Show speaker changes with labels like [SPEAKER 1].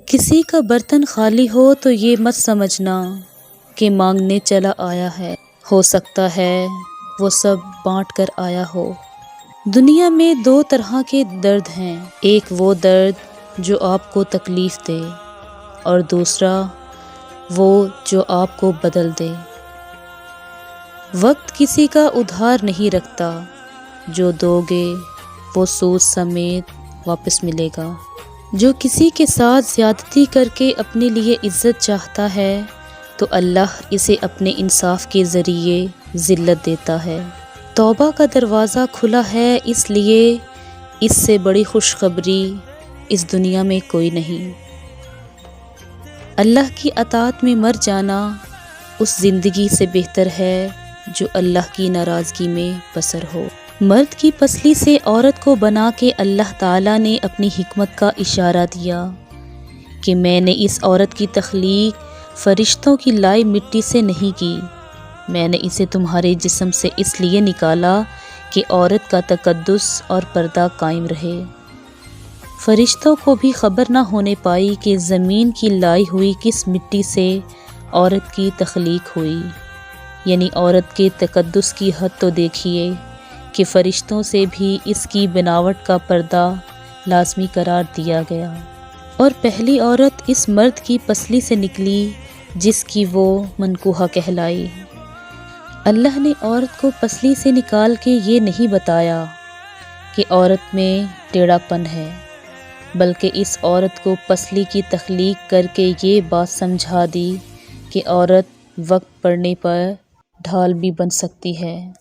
[SPEAKER 1] کسی کا برتن خالی ہو تو یہ مت سمجھنا کہ مانگنے چلا آیا ہے، ہو سکتا ہے وہ سب بانٹ کر آیا ہو۔ دنیا میں دو طرح کے درد ہیں، ایک وہ درد جو آپ کو تکلیف دے اور دوسرا وہ جو آپ کو بدل دے۔ وقت کسی کا ادھار نہیں رکھتا، جو دو گے وہ سود سمیت واپس ملے گا۔ جو کسی کے ساتھ زیادتی کر کے اپنے لیے عزت چاہتا ہے تو اللہ اسے اپنے انصاف کے ذریعے ذلت دیتا ہے۔ توبہ کا دروازہ کھلا ہے، اس لیے اس سے بڑی خوشخبری اس دنیا میں کوئی نہیں۔ اللہ کی اطاعت میں مر جانا اس زندگی سے بہتر ہے جو اللہ کی ناراضگی میں بسر ہو۔ مرد کی پسلی سے عورت کو بنا کے اللہ تعالیٰ نے اپنی حکمت کا اشارہ دیا کہ میں نے اس عورت کی تخلیق فرشتوں کی لائی مٹی سے نہیں کی، میں نے اسے تمہارے جسم سے اس لیے نکالا کہ عورت کا تقدس اور پردہ قائم رہے۔ فرشتوں کو بھی خبر نہ ہونے پائی کہ زمین کی لائی ہوئی کس مٹی سے عورت کی تخلیق ہوئی، یعنی عورت کے تقدس کی حد تو دیکھیے کہ فرشتوں سے بھی اس کی بناوٹ کا پردہ لازمی قرار دیا گیا، اور پہلی عورت اس مرد کی پسلی سے نکلی جس کی وہ منکوحہ کہلائی۔ اللہ نے عورت کو پسلی سے نکال کے یہ نہیں بتایا کہ عورت میں ٹیڑھا پن ہے، بلکہ اس عورت کو پسلی کی تخلیق کر کے یہ بات سمجھا دی کہ عورت وقت پڑنے پر ڈھال بھی بن سکتی ہے۔